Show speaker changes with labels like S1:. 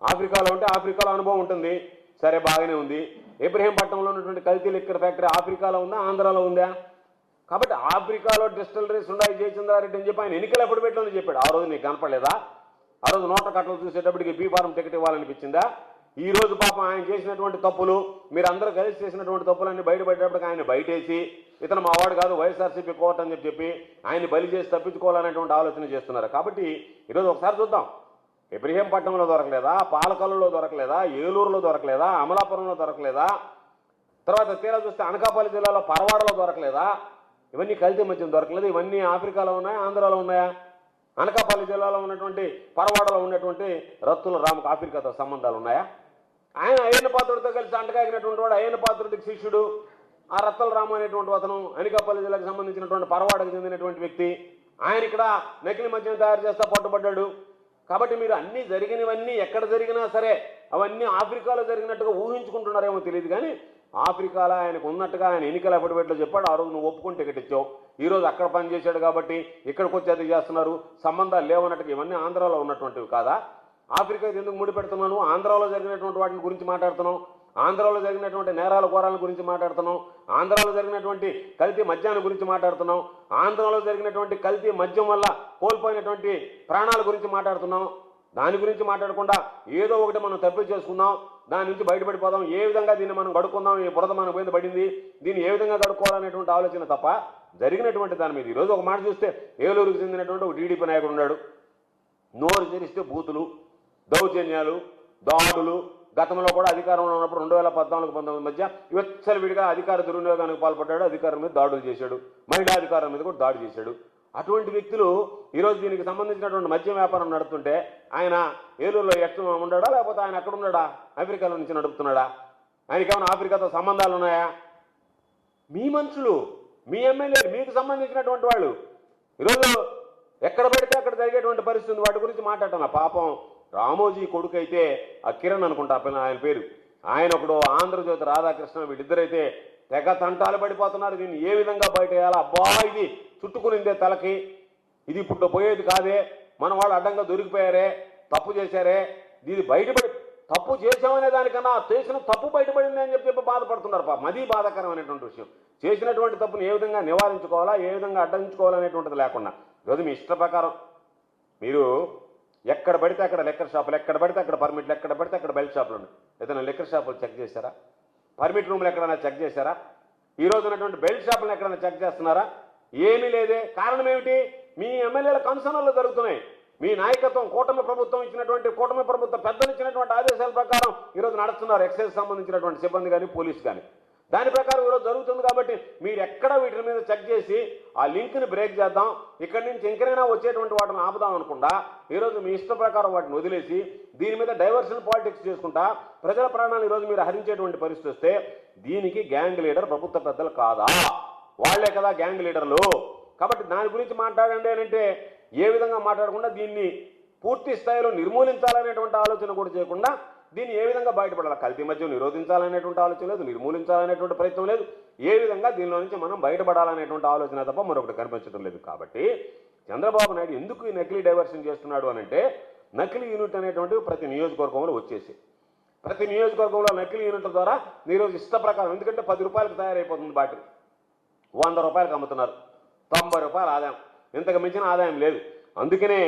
S1: ఆఫ్రికాలో ఉంటే ఆఫ్రికాలో అనుభవం ఉంటుంది, సరే బాగానే ఉంది. ఇబ్రహీంపట్నంలో ఉన్నటువంటి కల్తీ లిక్కర్ ఫ్యాక్టరీ ఆఫ్రికాలో ఉందా, ఆంధ్రాలో ఉందా? కాబట్టి ఆఫ్రికాలో డిస్టిలరీస్ ఉన్నాయి జయచంద్రారెడ్డి అని చెప్పి ఆయన ఎన్నికలు ఎప్పుడు పెట్టాలని చెప్పాడు. ఆ రోజు నీకు కనపడలేదా? ఆ రోజు నోట్ల కట్టలు చూసేటప్పటికి బీ ఫారం టికెట్ ఇవ్వాలనిపించిందా? ఈ రోజు పాపం ఆయన చేసినటువంటి తప్పులు, మీరు అందరూ కలిసి చేసినటువంటి తప్పులన్నీ బయటపడేటప్పటికి ఆయన బయటేసి ఇతను మా వాడు కాదు వైఎస్ఆర్సీపీ కోర్టు అని చెప్పి ఆయన్ని బలి చేసి తప్పించుకోవాలనేటువంటి ఆలోచన చేస్తున్నారు. కాబట్టి ఈరోజు ఒకసారి చూద్దాం. ఇబ్రహీంపట్నంలో దొరకలేదా, పాలకల్లులో దొరకలేదా, ఏలూరులో దొరకలేదా, అమలాపురంలో దొరకలేదా, తర్వాత తీరా చూస్తే అనకాపల్లి జిల్లాలో పరవాడలో దొరకలేదా? ఇవన్నీ కల్తీ మద్యం దొరకలేదు. ఇవన్నీ ఆఫ్రికాలో ఉన్నాయా, ఆంధ్రాలో ఉన్నాయా? అనకాపల్లి జిల్లాలో ఉన్నటువంటి పరవాడలో ఉన్నటువంటి రత్తుల రాముకు ఆఫ్రికాతో సంబంధాలు ఉన్నాయా? ఆయన అయ్యన్న పాత్రుడితో కలిసి అంటకాగినటువంటి వాడు, అయ్యన్న పాత్రుడికి శిష్యుడు ఆ రత్తుల రాము అనేటువంటి అతను, అనకాపల్లి జిల్లాకు సంబంధించినటువంటి పరవాడకు చెందినటువంటి వ్యక్తి. ఆయన ఇక్కడ నకిలీ మద్యం తయారు చేస్తా పట్టుబడ్డాడు. కాబట్టి మీరు అన్నీ జరిగినవన్నీ ఎక్కడ జరిగినా సరే అవన్నీ ఆఫ్రికాలో జరిగినట్టుగా ఊహించుకుంటున్నారేమో తెలియదు, కానీ ఆఫ్రికాలో ఆయనకు ఉన్నట్టుగా ఆయన ఎన్నికల అఫిడవిట్లో చెప్పాడు. ఆ రోజు నువ్వు ఒప్పుకొని టికెట్ ఇచ్చావు. ఈరోజు అక్కడ పనిచేశాడు కాబట్టి ఇక్కడికి వచ్చి అది చేస్తున్నారు, సంబంధాలు లేవన్నట్టుగా. ఇవన్నీ ఆంధ్రాలో ఉన్నటువంటివి కాదా? ఆఫ్రికా ఎందుకు ముడిపెడుతున్నాను? ఆంధ్రాలో జరిగినటువంటి వాటిని గురించి మాట్లాడుతున్నాం, ఆంధ్రాలో జరిగినటువంటి నేరాల ఘోరాల గురించి మాట్లాడుతున్నాం, ఆంధ్రాలో జరిగినటువంటి కల్తీ మద్యాన్ని గురించి మాట్లాడుతున్నాం, ఆంధ్రాలో జరిగినటువంటి కల్తీ మద్యం వల్ల కోల్పోయినటువంటి ప్రాణాల గురించి మాట్లాడుతున్నాం. దాని గురించి మాట్లాడకుండా ఏదో ఒకటి మనం తప్పు చేసుకుందాం, దాని నుంచి బయటపడిపోదాం, ఏ విధంగా దీన్ని మనం గడుక్కుందాం, ఈ బురద మన మీద పడింది, దీన్ని ఏ విధంగా గడుక్కోవాలనేటువంటి ఆలోచన తప్ప జరిగినటువంటి దాని మీద. ఈరోజు ఒక మాట చూస్తే ఏలూరుకు చెందినటువంటి ఒక టీడీపీ నాయకుడు ఉన్నాడు. నోరు తెరిస్తే బూతులు, దౌర్జన్యాలు, దాడులు. గతంలో కూడా అధికారంలో ఉన్నప్పుడు 2014-19 మధ్య విచ్చలవిడిగా అధికార దుర్వినియోగానికి పాల్పడ్డాడు, అధికారం మీద దాడులు చేశాడు, మహిళా అధికారం మీద కూడా దాడి చేశాడు. అటువంటి వ్యక్తులు ఈరోజు దీనికి సంబంధించినటువంటి మద్యం వ్యాపారం నడుపుతుంటే ఆయన ఏలూరులో ఎక్కడ ఉన్నాడా, లేకపోతే ఆయన అక్కడ ఉన్నాడా, ఆఫ్రికాలో నుంచి నడుపుతున్నాడా? ఆయనకి ఏమైనా ఆఫ్రికాతో సంబంధాలు ఉన్నాయా? మీ మనుషులు, మీ ఎమ్మెల్యేలు, మీకు సంబంధించినటువంటి వాళ్ళు ఈరోజు ఎక్కడ పడితే అక్కడ జరిగేటువంటి పరిస్థితి ఉంది. వాటి గురించి మాట్లాడటం. పాపం రామోజీ కొడుకు అయితే ఆ కిరణ్ అనుకుంటా ఆయన పేరు, ఆయన ఒకడు ఆంధ్రజ్యోతి రాధాకృష్ణ, వీళ్ళిద్దరైతే తెగ తంటాలు పడిపోతున్నారు. దీన్ని ఏ విధంగా బయట వేయాలా? అబ్బా ఇది చుట్టుకునిందే తలకి, ఇది ఇప్పుడు పోయేది కాదే, మన వాళ్ళు అడ్డంగా దొరికిపోయారే, తప్పు చేశారే, దీన్ని బయటపడి తప్పు చేసామనే దానికన్నా చేసిన తప్పు బయటపడింది అని చెప్పి బాధపడుతున్నారు. పాపం అది బాధాకరమైనటువంటి విషయం. చేసినటువంటి తప్పుని ఏ విధంగా నివారించుకోవాలా, ఏ విధంగా అడ్డించుకోవాలనేటువంటిది లేకుండా ఈరోజు మీ ఇష్ట ప్రకారం మీరు ఎక్కడ పడితే అక్కడ లిక్కర్ షాపులు, ఎక్కడ పడితే అక్కడ పర్మిట్లు, ఎక్కడ పడితే అక్కడ బెల్ట్ షాపులు ఉన్నాయి. ఏదైనా లిక్కర్ షాపులు చెక్ చేశారా? పర్మిట్ రూమ్లు ఎక్కడైనా చెక్ చేశారా? ఈ రోజు ఉన్నటువంటి బెల్ట్ షాపులను ఎక్కడైనా చెక్ చేస్తున్నారా? ఏమీ లేదే. కారణం ఏమిటి? మీ ఎమ్మెల్యేల కన్సర్న్లు జరుగుతున్నాయి. మీ నాయకత్వం, కూటమి ప్రభుత్వం ఇచ్చినటువంటి, కూటమి ప్రభుత్వ పెద్దలు ఇచ్చినటువంటి ఆదేశాల ప్రకారం ఈరోజు నడుస్తున్నారు. ఎక్సైజ్ సంబంధించినటువంటి సిబ్బంది కానీ, పోలీసు కానీ. దాని ప్రకారం ఈరోజు జరుగుతుంది. కాబట్టి మీరు ఎక్కడ వీటి మీద చెక్ చేసి ఆ లింక్ని బ్రేక్ చేద్దాం, ఇక్కడి నుంచి ఇంకనైనా వచ్చేటువంటి వాటిని ఆపుదాం అనుకుంటా ఈరోజు మీ ఇష్ట ప్రకారం వాటిని వదిలేసి దీని మీద డైవర్షన్ పాలిటిక్స్ చేసుకుంటా ప్రజల ప్రాణాలు ఈరోజు మీరు హరించేటువంటి పరిస్థితి వస్తే దీనికి గ్యాంగ్ లీడర్ ప్రభుత్వ పెద్దలు కాదా? వాళ్లే కదా గ్యాంగ్ లీడర్లు. కాబట్టి దాని గురించి మాట్లాడండి అని అంటే ఏ విధంగా మాట్లాడకుండా దీన్ని పూర్తి స్థాయిలో నిర్మూలించాలనేటువంటి ఆలోచన కూడా చేయకుండా దీన్ని ఏ విధంగా బయటపడాలి, కల్తీ మద్యం నిరోధించాలనేటువంటి ఆలోచన లేదు, నిర్మూలించాలనేటువంటి ప్రయత్నం లేదు, ఏ విధంగా దీనిలో నుంచి మనం బయటపడాలనేటువంటి ఆలోచన తప్ప మరొకటి కనిపించడం లేదు. కాబట్టి చంద్రబాబు నాయుడు ఎందుకు ఈ నకిలీ డైవర్షన్ చేస్తున్నాడు అని అంటే నకిలీ యూనిట్ అనేటువంటివి ప్రతి నియోజకవర్గంలో వచ్చేసి, ప్రతి నియోజకవర్గంలో నకిలీ యూనిట్ల ద్వారా ఈరోజు ఇష్ట ప్రకారం, ఎందుకంటే 10 రూపాయలకు తయారైపోతుంది బాటిల్, 100 రూపాయలకు అమ్ముతున్నారు, 90 రూపాయల ఆదాయం, ఇంతకు మించిన ఆదాయం లేదు. అందుకనే